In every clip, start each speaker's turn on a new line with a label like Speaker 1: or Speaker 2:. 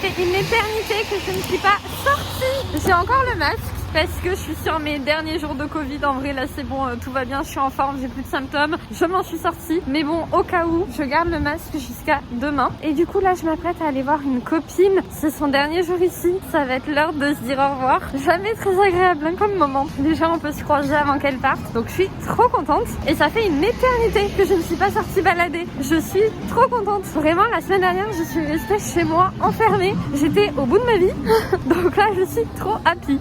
Speaker 1: fait une éternité que je ne suis pas sortie. J'ai encore le masque parce que je suis sur mes derniers jours de Covid. En vrai, là, c'est bon, tout va bien, je suis en forme, j'ai plus de symptômes. Je m'en suis sortie. Mais bon, au cas où, je garde le masque jusqu'à demain. Et du coup, là, je m'apprête à aller voir une copine. C'est son dernier jour ici. Ça va être l'heure de se dire au revoir. Jamais très agréable hein, comme moment. Déjà, on peut se croiser avant qu'elle parte. Donc, je suis trop contente. Et ça fait une éternité que je ne suis pas sortie balader. Je suis trop contente. Vraiment, la semaine dernière, je suis restée chez moi, enfermée. J'étais au bout de ma vie. Donc là, je suis trop happy.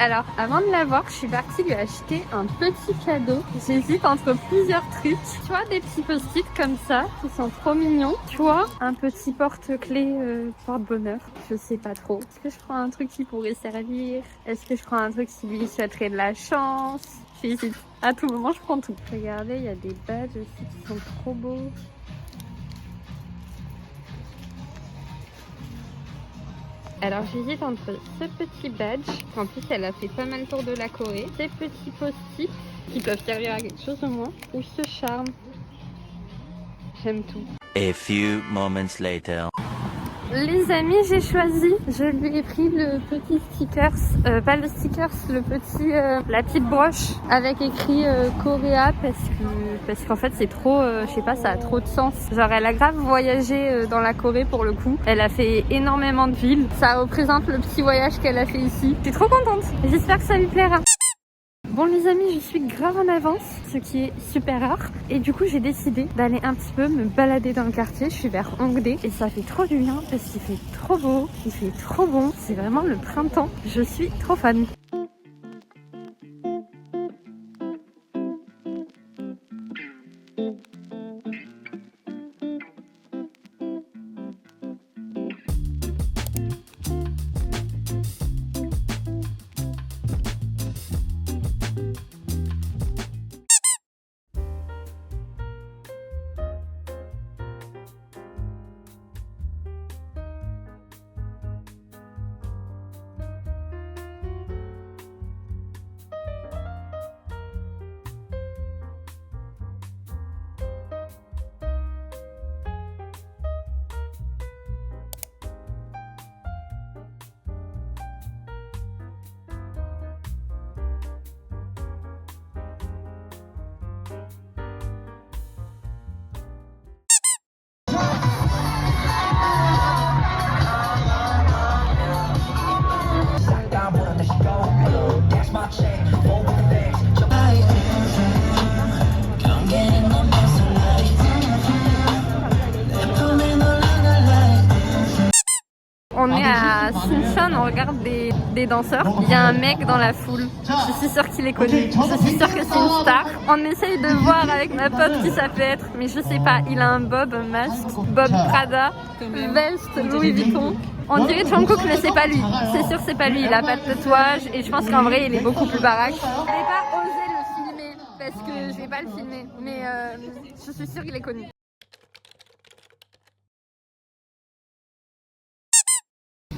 Speaker 1: Alors, avant de la voir, je suis partie lui acheter un petit cadeau. J'hésite entre plusieurs trucs. Tu vois, des petits post-it comme ça, qui sont trop mignons. Tu vois, un petit porte-clés porte-bonheur. Je sais pas trop. Est-ce que je prends un truc qui pourrait servir? Est-ce que je prends un truc qui lui souhaiterait de la chance? J'hésite. À tout moment, je prends tout. Regardez, il y a des badges aussi qui sont trop beaux. Alors j'hésite entre ce petit badge, en plus elle a fait pas mal le tour de la Corée, ces petits post-it qui peuvent servir à quelque chose au moins, ou ce charme. J'aime tout.
Speaker 2: A few moments later.
Speaker 1: Les amis, j'ai choisi, je lui ai pris le petit stickers, pas le stickers, le petit, la petite broche avec écrit Coréa parce qu'en fait c'est trop, je sais pas, ça a trop de sens. Genre elle a grave voyagé dans la Corée pour le coup, elle a fait énormément de villes, ça représente le petit voyage qu'elle a fait ici. Je suis trop contente, j'espère que ça lui plaira. Bon les amis, je suis grave en avance, ce qui est super rare. Et du coup j'ai décidé d'aller un petit peu me balader dans le quartier. Je suis vers Hongdae et ça fait trop du bien parce qu'il fait trop beau, il fait trop bon. C'est vraiment le printemps, je suis trop fan. On est à Suncheon, on regarde des danseurs. Il y a un mec dans la foule. Je suis sûre qu'il est connu. Je suis sûre que c'est une star. On essaye de voir avec ma pote qui ça peut être, mais je sais pas. Il a un bob, un masque, bob Prada, veste Louis Vuitton. On dirait Jungkook, mais c'est pas lui. C'est sûr, c'est pas lui. Il a pas de tatouage et je pense qu'en vrai, il est beaucoup plus baraque. Je vais pas oser le filmer parce que je vais pas le filmer, mais je suis sûre qu'il est connu.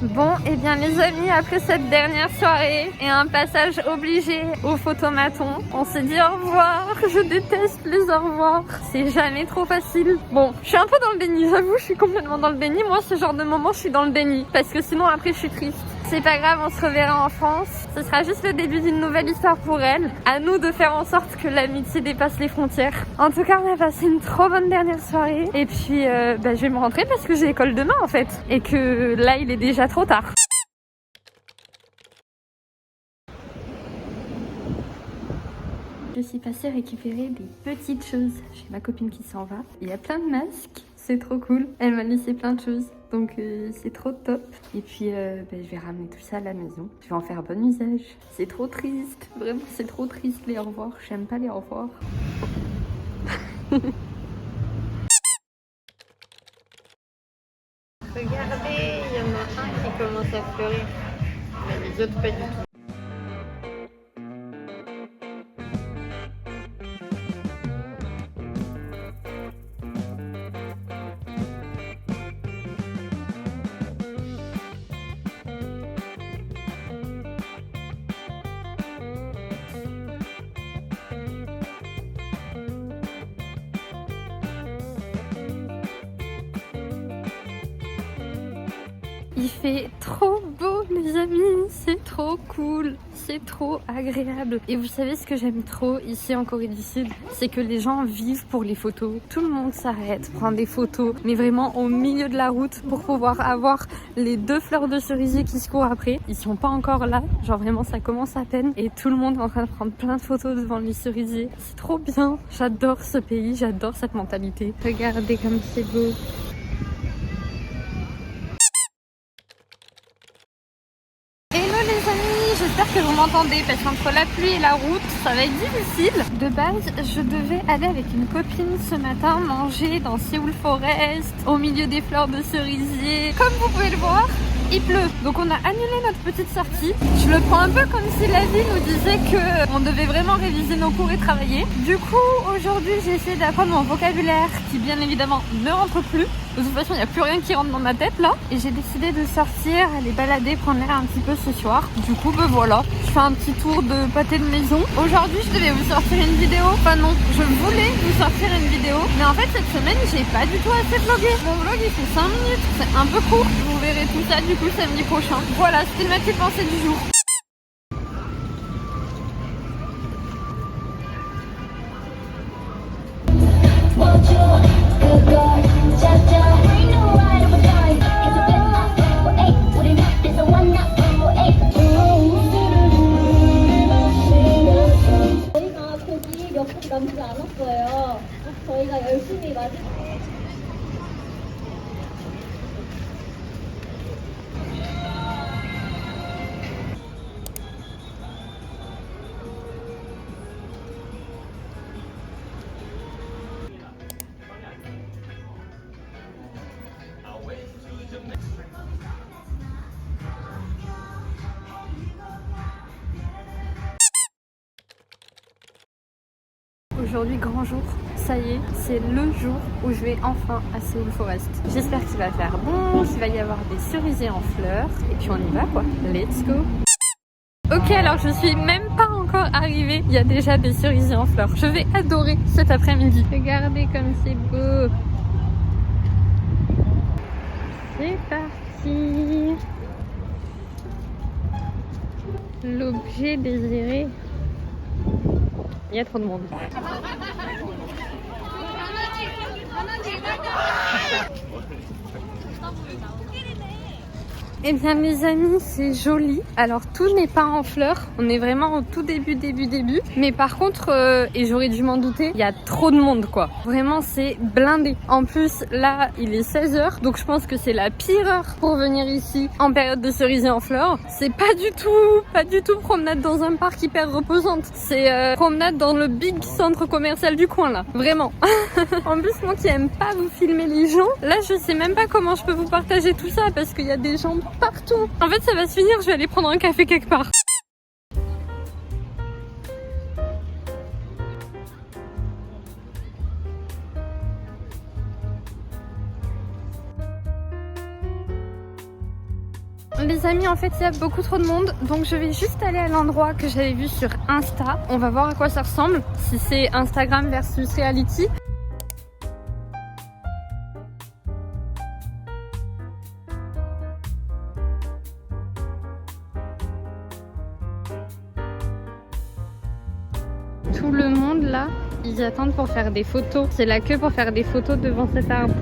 Speaker 1: Bon, et bien les amis, après cette dernière soirée et un passage obligé au photomaton, on s'est dit au revoir. Je déteste les au revoir, c'est jamais trop facile. Bon, je suis un peu dans le déni, j'avoue, je suis complètement dans le déni. Moi, ce genre de moment, je suis dans le déni parce que sinon après, je suis triste. C'est pas grave, on se reverra en France. Ce sera juste le début d'une nouvelle histoire pour elle. À nous de faire en sorte que l'amitié dépasse les frontières. En tout cas, on a passé une trop bonne dernière soirée. Et puis, je vais me rentrer parce que j'ai école demain en fait. Et que là, il est déjà trop tard. Je suis passée récupérer des petites choses chez ma copine qui s'en va. Il y a plein de masques. C'est trop cool. Elle m'a laissé plein de choses. Donc c'est trop top. Et puis je vais ramener tout ça à la maison. Je vais en faire bon usage. C'est trop triste. Vraiment, c'est trop triste les au revoir. J'aime pas les au revoir. Regardez, il y en a un qui commence à fleurir. Mais les autres pas du tout. Il fait trop beau les amis, c'est trop cool, c'est trop agréable. Et vous savez ce que j'aime trop ici en Corée du Sud, c'est que les gens vivent pour les photos. Tout le monde s'arrête, prend des photos, mais vraiment au milieu de la route pour pouvoir avoir les 2 fleurs de cerisier qui se courent après. Ils sont pas encore là, genre vraiment ça commence à peine et tout le monde est en train de prendre plein de photos devant les cerisiers. C'est trop bien, j'adore ce pays, j'adore cette mentalité. Regardez comme c'est beau. J'espère que vous m'entendez parce qu'entre la pluie et la route, ça va être difficile. De base, je devais aller avec une copine ce matin manger dans Seoul Forest, au milieu des fleurs de cerisier. Comme vous pouvez le voir, il pleut. Donc on a annulé notre petite sortie. Je le prends un peu comme si la vie nous disait qu'on devait vraiment réviser nos cours et travailler. Du coup, aujourd'hui, j'ai essayé d'apprendre mon vocabulaire qui, bien évidemment, ne rentre plus. De toute façon, il n'y a plus rien qui rentre dans ma tête là. Et j'ai décidé de sortir, aller balader, prendre l'air un petit peu ce soir. Du coup, ben voilà, je fais un petit tour de pâté de maison. Aujourd'hui, je devais vous sortir une vidéo. Enfin non, je voulais vous sortir une vidéo. Mais en fait, cette semaine, j'ai pas du tout assez vlogué. Mon vlog, il fait 5 minutes. C'est un peu court. Vous verrez tout ça du coup samedi prochain. Voilà, c'était ma petite pensée du jour.
Speaker 3: 남지 않았어요. 저희가 열심히
Speaker 1: Aujourd'hui, grand jour, ça y est, c'est le jour où je vais enfin à Seoul Forest. J'espère qu'il va faire bon, qu'il va y avoir des cerisiers en fleurs, et puis on y va quoi, let's go. Ok, alors je suis même pas encore arrivée, il y a déjà des cerisiers en fleurs. Je vais adorer cet après-midi. Regardez comme c'est beau. C'est parti. L'objet désiré. Il y a trop de monde. Eh bien mes amis, c'est joli. Alors tout n'est pas en fleurs, on est vraiment au tout début. Mais par contre, et j'aurais dû m'en douter, il y a trop de monde quoi. Vraiment c'est blindé. En plus là, il est 16h, donc je pense que c'est la pire heure pour venir ici en période de cerisier en fleurs. C'est pas du tout promenade dans un parc hyper reposante. C'est promenade dans le big centre commercial du coin là, vraiment. En plus moi qui aime pas vous filmer les gens, là je sais même pas comment je peux vous partager tout ça parce qu'il y a des gens partout. En fait ça va se finir, je vais aller prendre un café quelque part. Les amis, en fait il y a beaucoup trop de monde, donc je vais juste aller à l'endroit que j'avais vu sur Insta. On va voir à quoi ça ressemble, si c'est Instagram versus reality. Tout le monde là, ils attendent pour faire des photos. C'est la queue pour faire des photos devant cet arbre.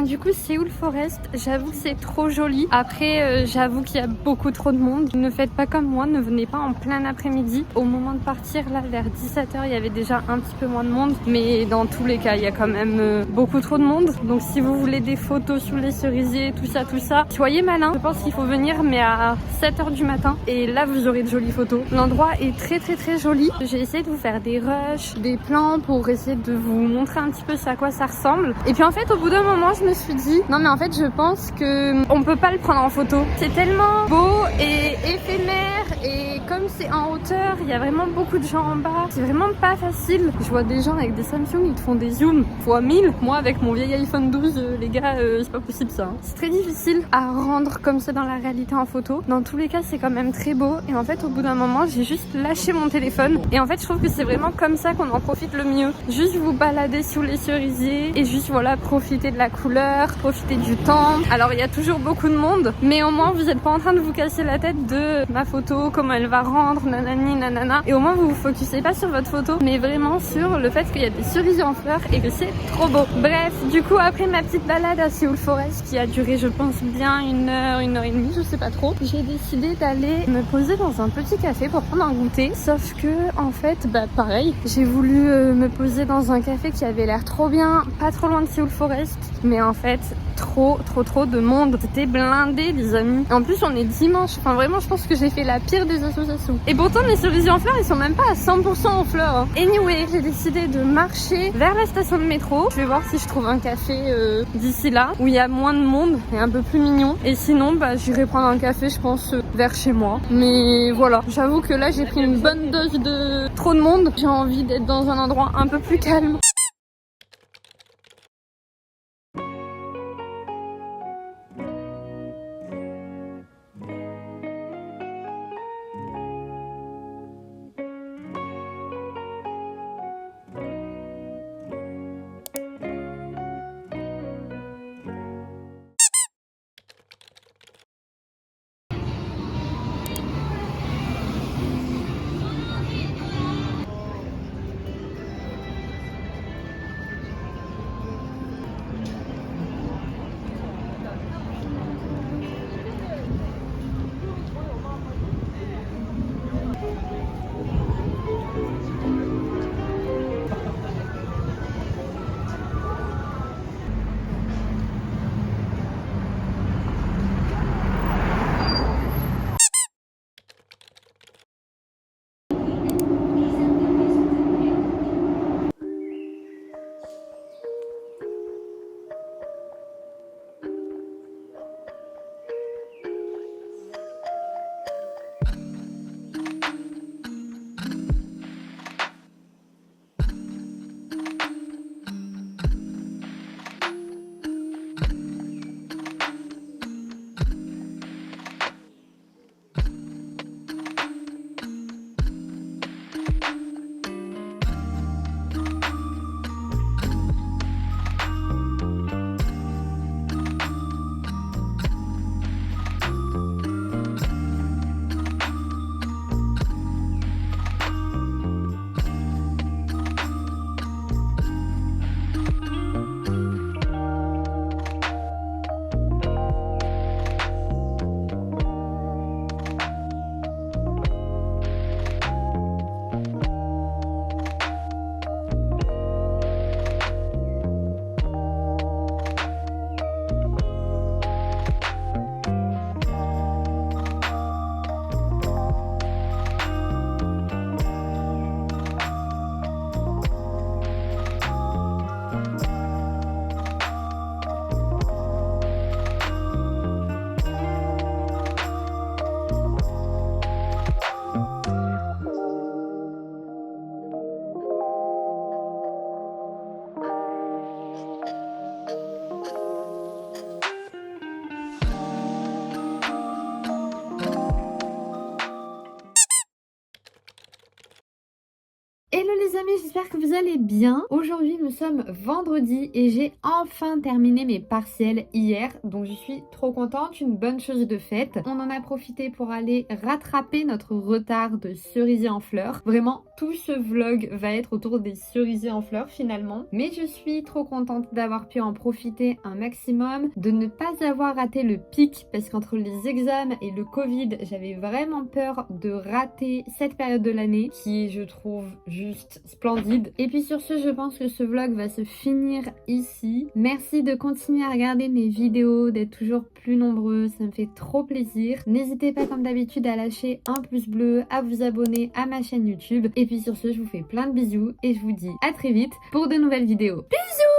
Speaker 1: du coup Séoul Forest, j'avoue que c'est trop joli. Après j'avoue qu'il y a beaucoup trop de monde. Ne faites pas comme moi, ne venez pas en plein après-midi. Au moment de partir là vers 17h il y avait déjà un petit peu moins de monde, mais dans tous les cas il y a quand même beaucoup trop de monde. Donc si vous voulez des photos sous les cerisiers, tout ça, soyez malin. Je pense qu'il faut venir mais à 7h du matin et là vous aurez de jolies photos. L'endroit est très joli. J'ai essayé de vous faire des rushs, des plans pour essayer de vous montrer un petit peu à quoi ça ressemble. Et puis en fait au bout d'un moment je me suis dit non mais en fait je pense que on peut pas le prendre en photo. C'est tellement beau et éphémère et comme c'est en hauteur, il y a vraiment beaucoup de gens en bas. C'est vraiment pas facile. Je vois des gens avec des Samsung, ils te font des zooms fois 1000. Moi avec mon vieil iPhone 12, les gars, c'est pas possible ça. C'est très difficile à rendre comme ça dans la réalité en photo. Dans tous les cas, c'est quand même très beau. Et en fait, au bout d'un moment, j'ai juste lâché mon téléphone. Et en fait, je trouve que c'est vraiment comme ça qu'on en profite le mieux. Juste vous balader sous les cerisiers et juste voilà, profiter de la couleur, profiter du temps. Alors, il y a toujours beaucoup de monde, mais au moins, vous n'êtes pas en train de vous casser la tête de ma photo, comment elle va rendre, nanani, nanana. Et au moins, vous vous focussez pas sur votre photo, mais vraiment sur le fait qu'il y a des cerisiers en fleurs et que c'est trop beau. Bref, du coup, après ma petite balade à Séoul Forest qui a duré, je pense, bien 1 heure et demie, je sais pas trop, j'ai décidé d'aller me poser dans un petit café pour prendre un goûter. Sauf que, en fait, pareil, j'ai voulu me poser dans un café qui avait l'air trop bien, pas trop loin de Séoul Forest, mais en fait, trop de monde. C'était blindé, les amis. En plus, on est dimanche. Enfin, vraiment, je pense que j'ai fait la pire des associations. Et pourtant, mes cerisiers en fleurs, ils sont même pas à 100% en fleurs. Hein. Anyway, j'ai décidé de marcher vers la station de métro. Je vais voir si je trouve un café d'ici là, où il y a moins de monde et un peu plus mignon. Et sinon, j'irai prendre un café, je pense, vers chez moi. Mais voilà, j'avoue que là, j'ai pris une bonne dose de trop de monde. J'ai envie d'être dans un endroit un peu plus calme. Hello les amis, j'espère que vous allez bien. Aujourd'hui nous sommes vendredi et j'ai enfin terminé mes partiels hier, donc je suis trop contente, une bonne chose de faite. On en a profité pour aller rattraper notre retard de cerisier en fleurs. Vraiment tout ce vlog va être autour des cerisiers en fleurs finalement. Mais je suis trop contente d'avoir pu en profiter un maximum, de ne pas avoir raté le pic parce qu'entre les examens et le Covid, j'avais vraiment peur de rater cette période de l'année qui est, je trouve, juste splendide. Et puis sur ce, je pense que ce vlog va se finir ici. Merci de continuer à regarder mes vidéos, d'être toujours plus nombreux, ça me fait trop plaisir. N'hésitez pas comme d'habitude à lâcher un pouce bleu, à vous abonner à ma chaîne YouTube. Et puis sur ce, je vous fais plein de bisous et je vous dis à très vite pour de nouvelles vidéos. Bisous!